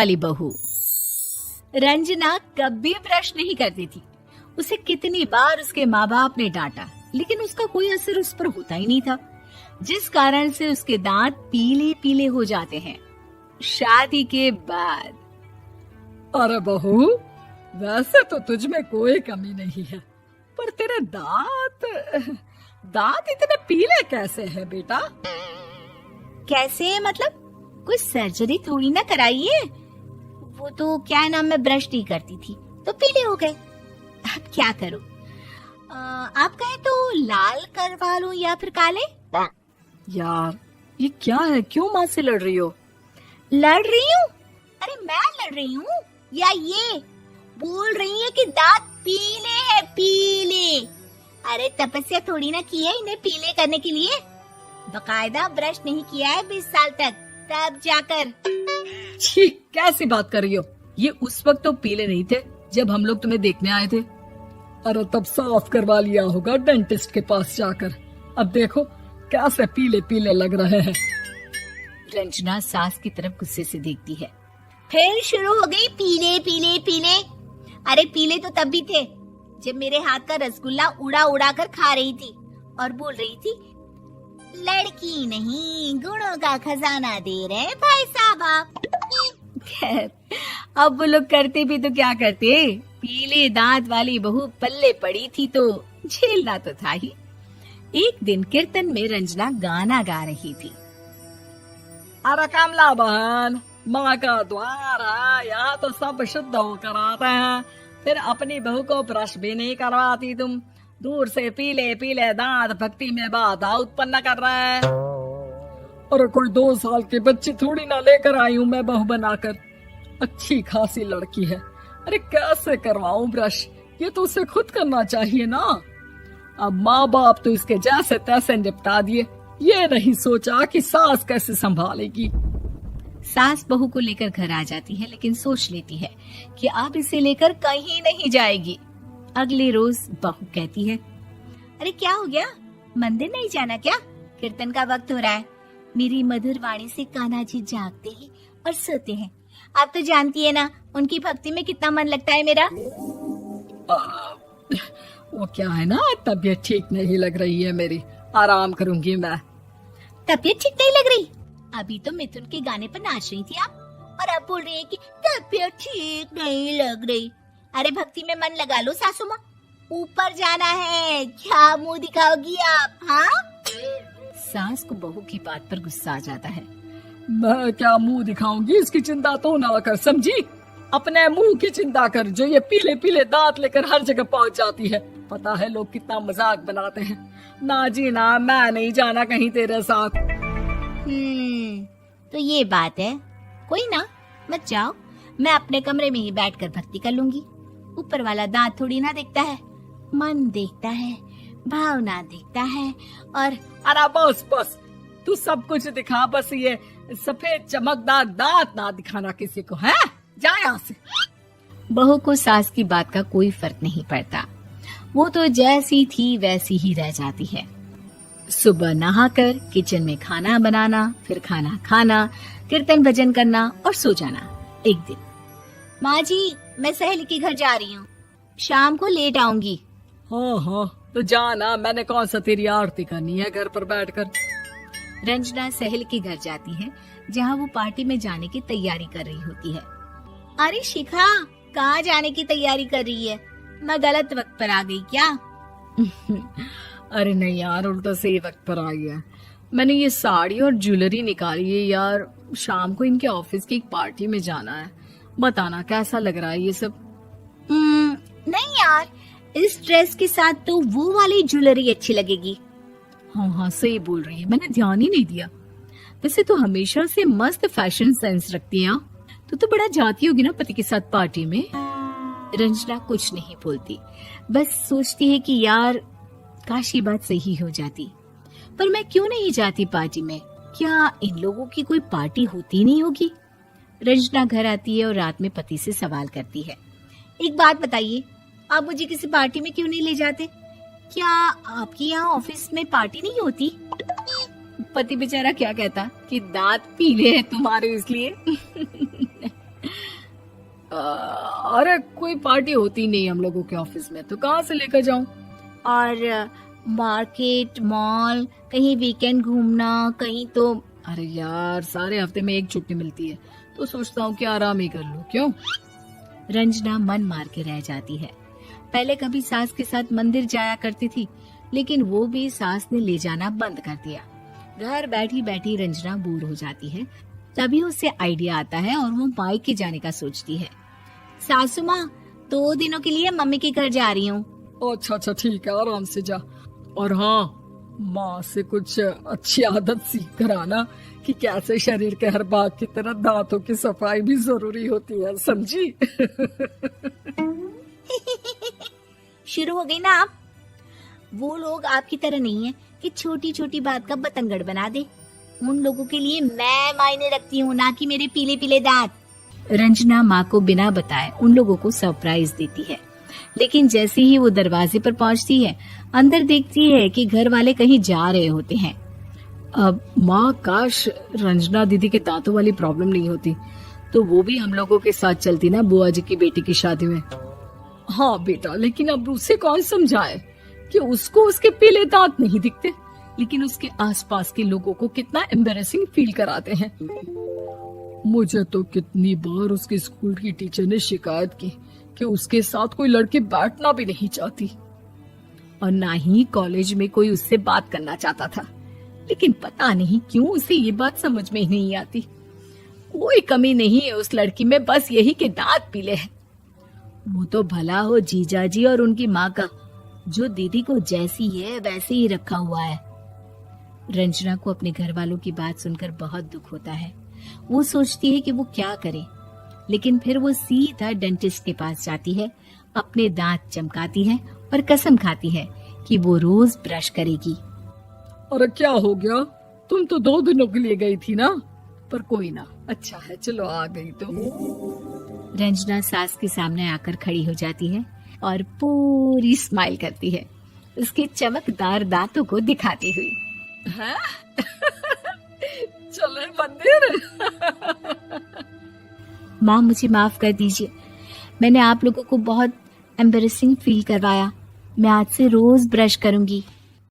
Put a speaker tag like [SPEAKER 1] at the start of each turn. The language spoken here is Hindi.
[SPEAKER 1] वाली बहू। रंजना कभी ब्रश नहीं करती थी। उसे कितनी बार उसके माँ बाप ने डांटा, लेकिन उसका कोई असर उस पर होता ही नहीं था, जिस कारण से उसके दांत पीले पीले हो जाते हैं। शादी के बाद।
[SPEAKER 2] अरे बहू, वैसे तो तुझ में कोई कमी नहीं है, पर तेरे दांत इतने पीले कैसे हैं बेटा?
[SPEAKER 1] कैसे मतलब? कोई सर्जरी थोड़ी ना कराई है। वो तो क्या नाम, मैं ब्रश नहीं करती थी तो पीले हो गए। अब क्या करूं? आप कहें तो लाल करवा लूं या फिर काले?
[SPEAKER 2] यार ये क्या है, क्यों माँ से लड़ रही हो?
[SPEAKER 1] लड़ रही हूँ? अरे मैं लड़ रही हूँ या ये बोल रही है कि दांत पीले हैं, पीले। अरे तपस्या थोड़ी ना की है इन्हें पीले करने के लिए। बकायदा ब्रश नहीं किया है 20 साल तक, तब जाकर।
[SPEAKER 2] छी, कैसी बात कर रही हो? ये उस वक्त तो पीले नहीं थे जब हम लोग तुम्हें देखने आए थे। अरे तब साफ करवा लिया होगा डेंटिस्ट के पास जाकर। अब देखो कैसे पीले पीले लग रहे हैं।
[SPEAKER 1] रंजना सास की तरफ गुस्से से देखती है। फिर शुरू हो गई पीले पीले पीले। अरे पीले तो तब भी थे जब मेरे हाथ का रसगुल्ला उड़ा उड़ा कर खा रही थी और बोल रही थी, लड़की नहीं गुणों का खजाना दे रहे भाई साहब आप। खैर, अब वो लोग करते भी तो क्या करते, पीले दांत वाली बहू पल्ले पड़ी थी तो झेलना तो था ही। एक दिन कीर्तन में रंजना गाना गा रही थी।
[SPEAKER 2] अरे कमला बहन, माँ का द्वार है, यहाँ तो सब शुद्ध होकर आते हैं, फिर अपनी बहू को ब्रश भी नहीं करवाती तुम। दूर से पीले पीले दांत भक्ति में बाधा उत्पन्न कर रहे हैं। और कोई 2 साल के बच्चे थोड़ी ना लेकर आई हूँ मैं बहू बनाकर। अच्छी खासी लड़की है, अरे कैसे करवाऊं ब्रश? ये तो उसे खुद करना चाहिए ना। अब माँ बाप तो इसके जैसे तैसे निपटा दिए, ये नहीं सोचा कि सास कैसे संभालेगी।
[SPEAKER 1] सास बहू को लेकर घर आ जाती है, लेकिन सोच लेती है कि अब इसे लेकर कहीं नहीं जाएगी। अगले रोज बहू कहती है, अरे क्या हो गया, मंदिर नहीं जाना क्या? कीर्तन का वक्त हो रहा है। मेरी मधुर वाणी से कान्हा जी जागते हैं और सोते हैं। आप तो जानती है ना उनकी भक्ति में कितना मन लगता है मेरा।
[SPEAKER 2] वो क्या है ना, तबीयत ठीक नहीं लग रही है मेरी, आराम करूंगी मैं।
[SPEAKER 1] तबीयत ठीक नहीं लग रही? अभी तो मिथुन के गाने पर नाच रही थी आप, और अब बोल रही है कि तबीयत ठीक नहीं लग रही। अरे भक्ति में मन लगा लो सासू माँ, ऊपर जाना है, क्या मुंह दिखाओगी आप? हाँ? सास को बहू की बात पर गुस्सा आ जाता है।
[SPEAKER 2] मैं क्या मुंह दिखाऊंगी, इसकी चिंता तो ना कर, समझी? अपने मुंह की चिंता कर, जो ये पीले पीले दांत लेकर हर जगह पहुंच जाती है। पता है लोग कितना मजाक बनाते हैं। ना जी ना, मैं नहीं जाना कहीं तेरे साथ।
[SPEAKER 1] तो ये बात है। कोई ना, मत जाओ, मैं अपने कमरे में ही बैठकर भक्ति कर लूंगी। ऊपर वाला दांत थोड़ी ना देखता है, मन देखता है, भावना देखता है। और
[SPEAKER 2] अरे बस बस, तू सब कुछ दिखा, बस ये सफेद चमकदार दांत ना दिखाना किसी को, है? जा यहाँ से।
[SPEAKER 1] बहू को सास की बात का कोई फर्क नहीं पड़ता, वो तो जैसी थी वैसी ही रह जाती है। सुबह नहाकर किचन में खाना बनाना, फिर खाना खाना, कीर्तन भजन करना और सो जाना। एक दिन, माँ जी मैं सहेली के घर जा रही हूँ, शाम को लेट आऊंगी।
[SPEAKER 2] हाँ, तो जाना, मैंने कौन सा तेरी आरती करनी है घर पर बैठकर।
[SPEAKER 1] रंजना सहेली के घर जाती है, जहाँ वो पार्टी में जाने की तैयारी कर रही होती है। अरे शिखा, कहाँ जाने की तैयारी कर रही है? मैं गलत वक्त पर आ गई क्या?
[SPEAKER 2] अरे नहीं यार, उल्टा सही वक्त पर आई है। मैंने ये साड़ी और ज्वेलरी निकाली है यार, शाम को इनके ऑफिस की एक पार्टी में जाना है। बताना कैसा लग रहा है ये सब?
[SPEAKER 1] नहीं यार, इस ड्रेस के साथ तो वो वाली ज्वेलरी अच्छी लगेगी।
[SPEAKER 2] हाँ सही बोल रही है, मैंने ध्यान ही नहीं दिया। वैसे तो हमेशा से मस्त फैशन सेंस रखती है। तो बड़ा जाती होगी ना पति के साथ पार्टी में। रंजना कुछ नहीं बोलती, बस सोचती है कि यार काश ये बात सही हो जाती, पर मैं क्यों नहीं जाती पार्टी में? क्या इन लोगों की कोई पार्टी होती नहीं होगी? रंजना घर आती है और रात में पति से सवाल करती है, एक बात बताइए, आप मुझे किसी पार्टी में क्यों नहीं ले जाते? क्या आपके यहाँ ऑफिस में पार्टी नहीं होती? पति बेचारा क्या कहता कि दांत पीले हैं तुम्हारे इसलिए। अरे कोई पार्टी होती नहीं हम लोगों के ऑफिस में, तो कहाँ से लेकर जाऊं?
[SPEAKER 1] और मार्केट, मॉल, कहीं वीकेंड घूमना, कहीं तो।
[SPEAKER 2] अरे यार, सारे हफ्ते में एक छुट्टी मिलती है, तो सोचता हूँ कि आराम ही कर लूं। क्यों?
[SPEAKER 1] रंजना मन मार के रह जाती है। पहले कभी सास के साथ मंदिर जाया करती थी, लेकिन वो भी सास ने ले जाना बंद कर दिया। घर बैठी बैठी रंजना बोर हो जाती है। तभी उसे आइडिया आता है और वो मायके जाने का सोचती है। सासू माँ, 2 दिनों के लिए मम्मी के घर जा रही हूँ।
[SPEAKER 2] अच्छा अच्छा, ठीक है, आराम से जा। और हाँ, माँ से कुछ अच्छी आदत सीख कर आना कि कैसे शरीर के हर भाग की तरह दांतों की सफाई भी जरूरी होती है, समझी?
[SPEAKER 1] शुरू हो गई ना आप? वो लोग आपकी तरह नहीं है कि छोटी छोटी बात का बतंगड़ बना दे। उन लोगों के लिए मैं मायने रखती हूँ, ना कि मेरे पीले पीले दांत। रंजना माँ को बिना बताए उन लोगों को सरप्राइज देती है, लेकिन जैसे ही वो दरवाजे पर पहुंचती है, अंदर देखती है कि घर वाले कहीं जा रहे होते हैं।
[SPEAKER 2] अब माँ, काश रंजना दीदी के दांतों वाली प्रॉब्लम नहीं होती, तो वो भी हम लोगों के साथ चलती ना बुआ जी की बेटी की शादी में। हाँ बेटा, लेकिन अब उसे कौन समझाए कि उसको उसके पीले दांत नहीं दिखते, लेकिन उसके आसपास के लोगों को कितना एम्बैरेसिंग फील कराते हैं। मुझे तो कितनी बार उसके स्कूल की टीचर ने शिकायत की कि उसके साथ कोई लड़की बैठना भी नहीं चाहती, और ना ही कॉलेज में कोई उससे बात करना चाहता था। लेकिन पता नहीं क्यों उसे ये बात समझ में ही नहीं आती। कोई कमी नहीं है उस लड़की में, बस यही कि दांत पीले हैं। वो तो भला हो जीजा जी और उनकी माँ का, जो दीदी को जैसी है वैसे ही रखा हुआ है। रंजना को अपने घर वालों की बात सुनकर बहुत दुख होता है। वो सोचती है कि वो क्या करे, लेकिन फिर वो सीधा डेंटिस्ट के पास जाती है, अपने दांत चमकाती है और कसम खाती है कि वो रोज ब्रश करेगी। अरे क्या हो गया? तुम तो 2 दिनों के लिए गई थी ना, पर कोई ना, अच्छा है, चलो आ गई तो।
[SPEAKER 1] रंजना सास के सामने आकर खड़ी हो जाती है और पूरी स्माइल करती है, उसके चमकदार दांतों को दिखाती हुई।
[SPEAKER 2] हैं? चले मंदिर?
[SPEAKER 1] माँ, मुझे माफ कर दीजिए, मैंने आप लोगों को बहुत एम्बैरेसिंग फील करवाया। मैं आज से रोज ब्रश करूंगी।